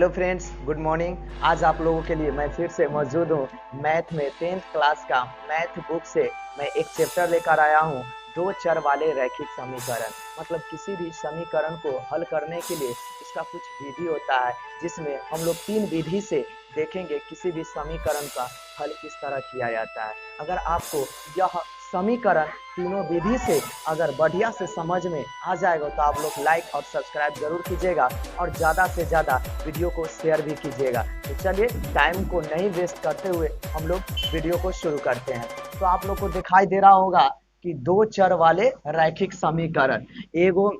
Hello friends, good morning. आज आप लोगों के लिए मैं फिर से मौजूद हूँ। मैथ में 10th क्लास का मैथ बुक से मैं एक चैप्टर लेकर आया हूँ, दो चर वाले रैखिक समीकरण। मतलब किसी भी समीकरण को हल करने के लिए इसका कुछ विधि होता है, जिसमें हम लोग तीन विधि से देखेंगे किसी भी समीकरण का हल किस तरह किया जाता है। अगर आपको यह समीकरण तीनों विधि से अगर बढ़िया से समझ में आ जाएगा तो आप लोग लाइक और सब्सक्राइब जरूर कीजिएगा और ज़्यादा से ज़्यादा वीडियो को शेयर भी कीजिएगा। तो चलिए टाइम को नहीं वेस्ट करते हुए हम लोग वीडियो को शुरू करते हैं। तो आप लोग को दिखाई दे रहा होगा कि दो चर वाले रैखिक समीकरण, एगो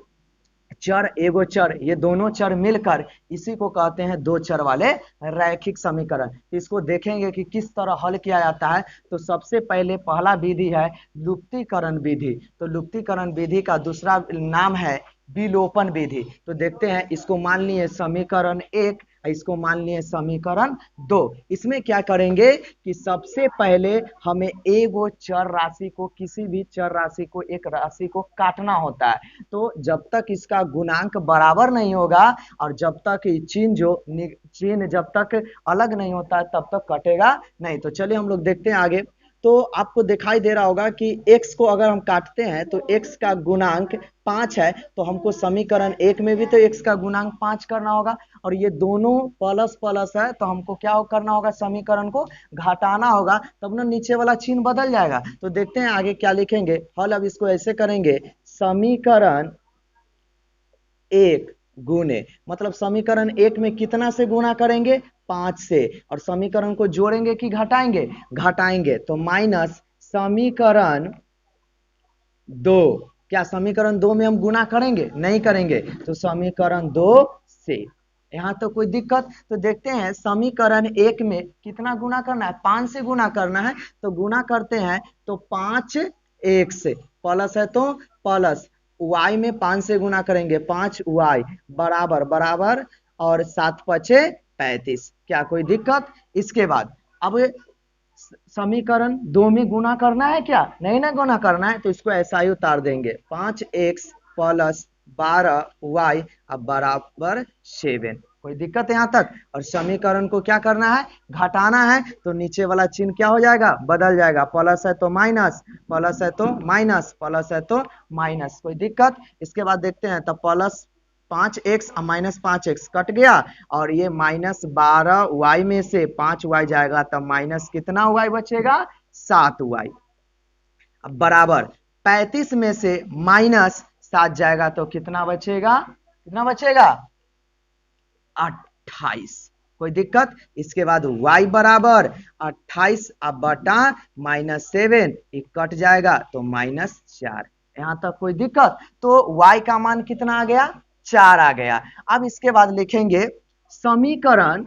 चर एगो चर, ये दोनों चर मिलकर इसी को कहते हैं दो चर वाले रैखिक समीकरण। इसको देखेंगे कि किस तरह हल किया जाता है। तो सबसे पहले पहला विधि है लुप्तीकरण विधि। तो लुप्तीकरण विधि का दूसरा नाम है विलोपन विधि। तो देखते हैं, इसको मान लिए समीकरण एक, इसको मान लिए समीकरण दो। इसमें क्या करेंगे कि सबसे पहले हमें एगो चर राशि को, किसी भी चर राशि को, एक राशि को काटना होता है। तो जब तक इसका गुणांक बराबर नहीं होगा और जब तक चिन्ह जब तक अलग नहीं होता है तब तक कटेगा नहीं। तो चलिए हम लोग देखते हैं आगे। तो आपको दिखाई दे रहा होगा कि x को अगर हम काटते हैं तो x का गुणांक 5 है, तो हमको समीकरण एक में भी तो x का गुणांक 5 करना होगा। और ये दोनों प्लस प्लस है तो हमको क्या करना होगा, समीकरण को घटाना होगा, तब ना नीचे वाला चिन्ह बदल जाएगा। तो देखते हैं आगे क्या लिखेंगे हल। अब इसको ऐसे करेंगे, समीकरण एक गुने, मतलब समीकरण एक में कितना से गुना करेंगे, 5 से। और समीकरण को जोड़ेंगे कि घटाएंगे, घटाएंगे। तो माइनस समीकरण दो। क्या समीकरण दो में हम गुना करेंगे, नहीं करेंगे। तो समीकरण दो से, यहाँ तो कोई दिक्कत। तो देखते हैं समीकरण एक में कितना गुना करना है, 5 से गुना करना है। तो गुना करते हैं तो 5 एक से, प्लस है तो प्लस, y में 5 से गुना करेंगे, 5y बराबर बराबर, और 7 पचे 35। क्या कोई दिक्कत। इसके बाद अब समीकरण दो में गुना करना है, क्या नहीं ना गुना करना है, तो इसको ऐसा ही उतार देंगे, 5x प्लस 12y अब बराबर 7। कोई दिक्कत है यहाँ तक। और समीकरण को क्या करना है, घटाना है। तो नीचे वाला चिन्ह क्या हो जाएगा, बदल जाएगा, प्लस है तो माइनस, प्लस है तो माइनस, प्लस है तो माइनस। कोई दिक्कत। इसके बाद देखते हैं, तो प्लस 5x और माइनस 5x कट गया, और ये माइनस 12y में से 5y जाएगा, तब माइनस कितना y बचेगा, 7y। अब बराबर 35 में से माइनस 7 जाएगा तो कितना बचेगा, कितना बचेगा, 28। कोई दिक्कत। इसके बाद y बराबर 28 अब बटा -7, एक कट जाएगा तो -4। यहाँ तक कोई दिक्कत। तो y का मान कितना आ गया, 4 आ गया। अब इसके बाद लिखेंगे समीकरण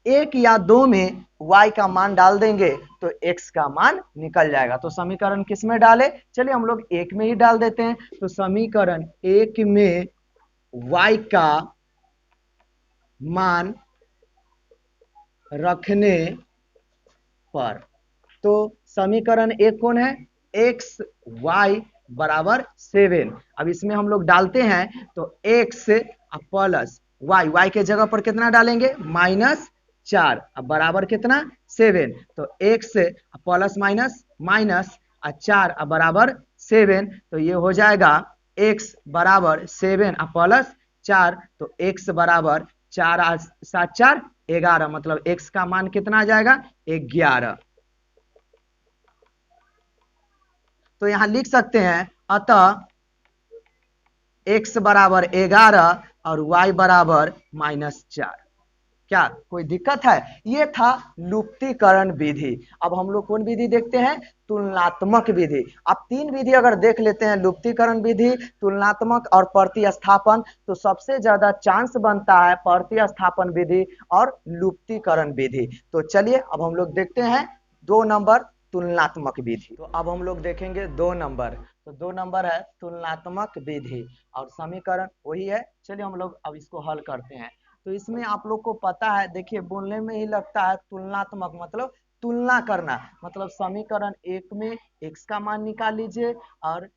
एक या दो में y का मान डाल देंगे तो x का मान निकल जाएगा। तो समीकरण किस में डाले, चलिए हम लोग एक में ही डाल देते हैं। तो समीकरण एक में y का मान रखने पर, तो समीकरण एक कौन है, x y बराबर 7। अब इसमें हम लोग डालते हैं तो x प्लस y के जगह पर कितना डालेंगे, -4, अब बराबर कितना, 7। तो x प्लस माइनस माइनस 4 अब बराबर 7। तो ये हो जाएगा x बराबर 7 प्लस 4, तो x बराबर 4 7 4 11, मतलब x का मान कितना आ जाएगा, 11। तो यहां लिख सकते हैं, अतः x बराबर 11 और y बराबर -4। क्या कोई दिक्कत है। ये था लुप्तीकरण विधि। अब हम लोग कौन विधि देखते हैं, तुलनात्मक विधि। अब तीन विधि अगर देख लेते हैं, लुप्तीकरण विधि, तुलनात्मक और प्रतिस्थापन, तो सबसे ज्यादा चांस बनता है प्रतिस्थापन विधि और लुप्तीकरण विधि। तो चलिए अब हम लोग देखते हैं 2 नंबर तुलनात्मक विधि। तो अब हम लोग देखेंगे 2 नंबर। तो 2 नंबर है तुलनात्मक विधि और समीकरण वही है। चलिए हम लोग अब इसको हल करते हैं। तो इसमें आप लोग को पता है, देखिए बोलने में ही लगता है तुलनात्मक मतलब तुलना करना, मतलब समीकरण एक में x का मान निकाल लीजिए और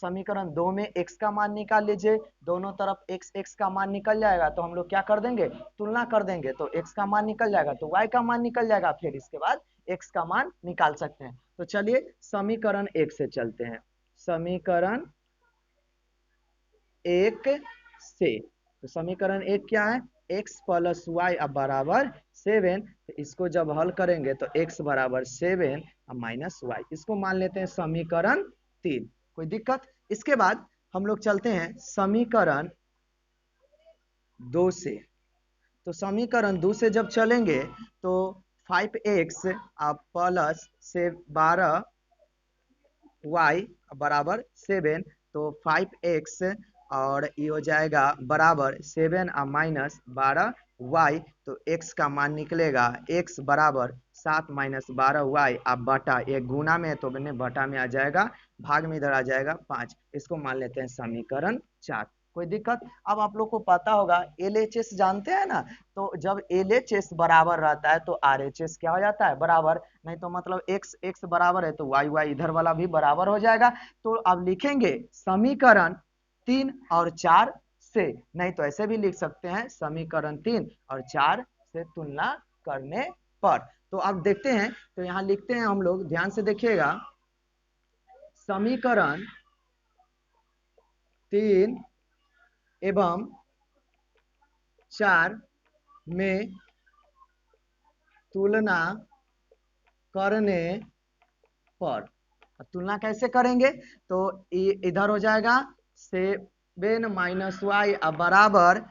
समीकरण 2 में x का मान निकाल लीजिए, दोनों तरफ x का मान निकल जाएगा तो हम लोग क्या कर देंगे, तुलना कर देंगे, तो x का मान निकल जाएगा तो y का मान निकल जाएगा, फिर इसके बाद x का मान निकाल सकते हैं। तो चलिए समीकरण 1 से चलते हैं। समीकरण 1 से, तो समीकरण 1 क्या है, x प्लस वाई अब बराबर 7, तो इसको जब हल करेंगे तो x बराबर 7 माइनस वाई, इसको मान लेते हैं समीकरण 3। कोई दिक्कत? इसके बाद हम लोग चलते हैं समीकरण 2 से। तो समीकरण 2 से जब चलेंगे तो 5x प्लस से 12y बराबर 7, तो 5x और ये हो जाएगा बराबर 7 माइनस 12y, तो x का मान निकलेगा x बराबर 7 माइनस 12y, आप बटा, एक गुना में है तो मैंने बटा में आ जाएगा, भाग में इधर आ जाएगा 5, इसको मान लेते हैं समीकरण 4। कोई दिक्कत? अब आप लोग को पता होगा LHS जानते हैं ना, तो जब LHS बराबर रहता है तो RHS क्या हो जाता है, बराबर, नहीं तो मतलब x बराबर है तो y इधर वाला भी बराबर हो जाएगा। तो अब लिखेंगे समीकरण 3 और 4 से, नहीं तो ऐसे भी लिख सकते हैं समीकरण 3 और 4 से तुलना करने पर। तो अब देखते हैं, तो यहाँ लिखते हैं हम लोग, ध्यान से देखिएगा, समीकरण 3 एवं 4 में तुलना करने पर, तुलना कैसे करेंगे, तो इधर हो जाएगा 7 माइनस वाई बराबर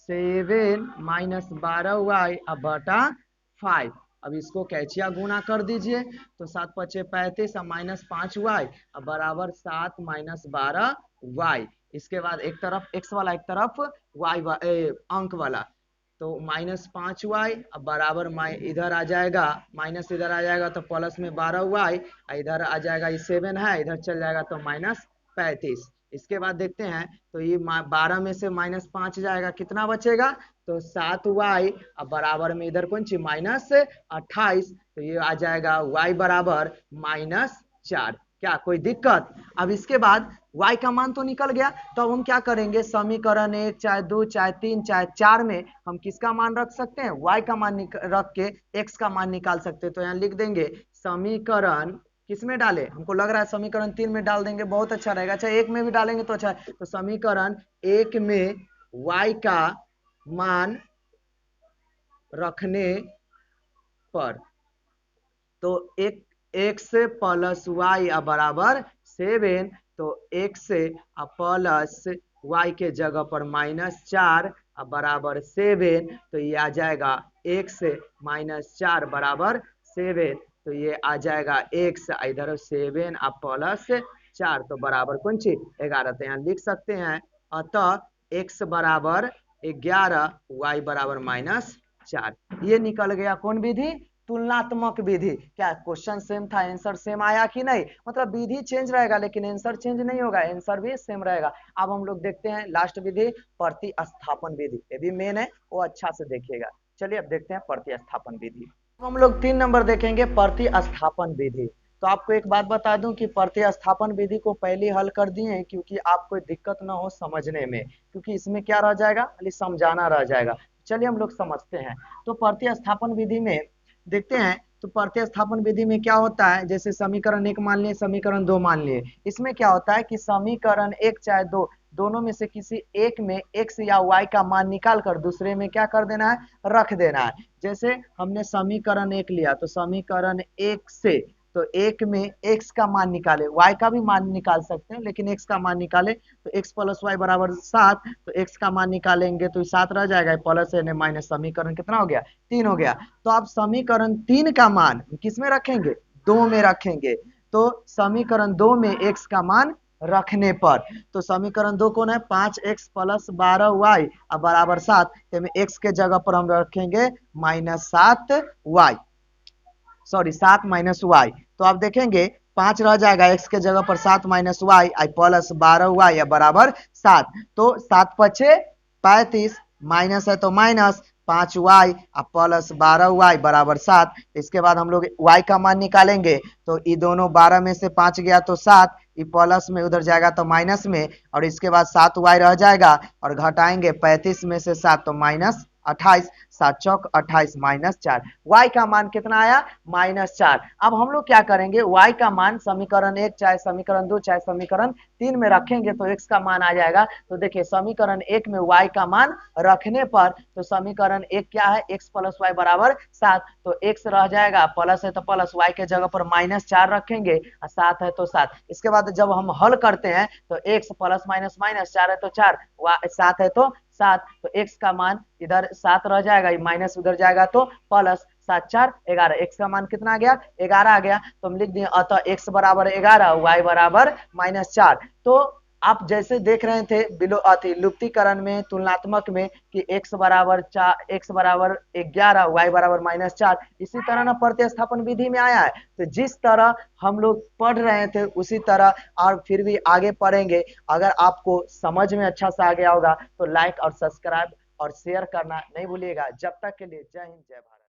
7 माइनस 12y बटा 5। अब इसको कैचिया गुना कर दीजिए, तो 7 पचे 35 माइनस 5y बराबर 7 माइनस 12y। इसके बाद एक तरफ x वाला, एक तरफ अंक वाला, तो माइनस 5y बराबर इधर आ जाएगा, माइनस इधर आ जाएगा तो प्लस में 12y, इधर आ जाएगा, ये 7 है, इधर चल जाएगा तो माइनस 35। इसके बाद देखते हैं, तो ये 12 में से माइनस 5 जाएगा, कितना बचेगा, तो 7y बराबर में इधर कौन सी माइनस 28, तो ये आ जाएगा y बराबर माइनस 4। क्या कोई दिक्कत? अब इसके बाद y का मान तो निकल गया, तो अब हम क्या करेंगे, समीकरण 1 चाहे 2 चाहे 3 चाहे 4 में हम किसका मान रख सकते हैं, y का मान रख के x का मान निकाल सकते हैं। तो यहाँ लिख देंगे समीकरण, किसमें डाले, हमको लग रहा है समीकरण 3 में डाल देंगे, बहुत अच्छा रहेगा, अच्छा 1 में भी डालेंगे तो अच्छा है। तो समीकरण 1 में y का मान रखने पर, तो x प्लस वाई बराबर 7, तो x प्लस y के जगह पर माइनस 4 बराबर 7, तो ये आ जाएगा x माइनस 4 बराबर 7, तो ये आ जाएगा x इधर 7 प्लस 4, तो बराबर कौन सी 11, तो यहाँ लिख सकते हैं, अतः x बराबर 11, y बराबर माइनस 4। ये निकल गया कौन विधि, तुलनात्मक विधि। क्या क्वेश्चन सेम था, आंसर सेम आया कि नहीं, मतलब विधि चेंज रहेगा लेकिन आंसर चेंज नहीं होगा, आंसर भी सेम रहेगा। अब हम लोग देखते हैं लास्ट विधि, प्रतिस्थापन विधि, ये भी मेन है, वो अच्छा से देखिएगा। चलिए अब देखते हैं प्रतिस्थापन विधि। अब हम लोग 3 नंबर देखेंगे, प्रतिस्थापन विधि। तो आपको एक बात बता दूं कि प्रतिस्थापन विधि को पहले हल कर दिए हैं क्योंकि आपको दिक्कत ना हो समझने में, क्योंकि इसमें क्या रह जाएगा, खाली समझाना रह जाएगा। चलिए हम लोग समझते हैं। तो प्रतिस्थापन विधि में देखते हैं, तो प्रतिस्थापन विधि में क्या होता है, जैसे समीकरण 1 मान लिए, समीकरण 2 मान लिए, इसमें क्या होता है कि समीकरण 1 चाहे 2 दोनों में से किसी एक में x या y का मान निकाल कर दूसरे में क्या कर देना है, रख देना है। जैसे हमने समीकरण 1 लिया, तो समीकरण 1 से, तो एक में x का मान निकाले, y का भी मान निकाल सकते हैं लेकिन x का मान निकाले, तो x प्लस वाई बराबर 7, तो x का मान निकालेंगे तो 7 रह जाएगा, प्लस है माइनस, समीकरण कितना हो गया, 3 हो गया। तो आप समीकरण 3 का मान किस में रखेंगे, 2 में रखेंगे। तो समीकरण 2 में x का मान रखने पर, तो समीकरण 2 कौन है, 5x प्लस 12y बराबर 7, x के जगह पर हम रखेंगे minus 7y, sorry 7 minus Y. तो आप देखेंगे 5 रह जाएगा, x के जगह पर 7 माइनस वाई प्लस 12y बराबर 7, तो 7 पचे 35, माइनस है तो माइनस 5y प्लस 12y बराबर 7। इसके बाद हम लोग y का मान निकालेंगे, तो ये दोनों 12 में से 5 गया तो 7, ये प्लस में उधर जाएगा तो माइनस में, और इसके बाद 7y रह जाएगा और घटाएंगे 35 में से 7 तो माइनस 28, 7 चौक 28 माइनस 4। y का मान कितना आया? -4। अब हम लोग क्या करेंगे, y का मान समीकरण 1 चाहे समीकरण 2 चाहे समीकरण 3 में रखेंगे तो x का मान आ जाएगा। तो देखिए समीकरण 1 में y का मान रखने पर तो समीकरण 1 क्या है, x प्लस वाई बराबर 7, तो x रह जाएगा, प्लस है तो प्लस, y के जगह पर -4 रखेंगे और 7 है तो 7। इसके बाद जब हम हल करते हैं तो x प्लस माइनस माइनस 4 है तो 4, 7 है तो 7, तो x का मान इधर 7 रह जाएगा, माइनस उधर जाएगा तो प्लस, 7 4 11, x का मान कितना आ गया? 11 आ गया। तो हम लिख दिए अतः x बराबर 11, y बराबर -4। तो आप जैसे देख रहे थे बिलो अति लुप्तीकरण में, तुलनात्मक में कि x बराबर 4, x बराबर 11, y बराबर -4, इसी तरह ना प्रतिस्थापन विधि में आया है। तो जिस तरह हम लोग पढ़ रहे थे उसी तरह और फिर भी आगे पढ़ेंगे। अगर आपको समझ में अच्छा से आ गया होगा तो लाइक और सब्सक्राइब और शेयर करना नहीं भूलिएगा। जब तक के लिए जय हिंद जय भारत।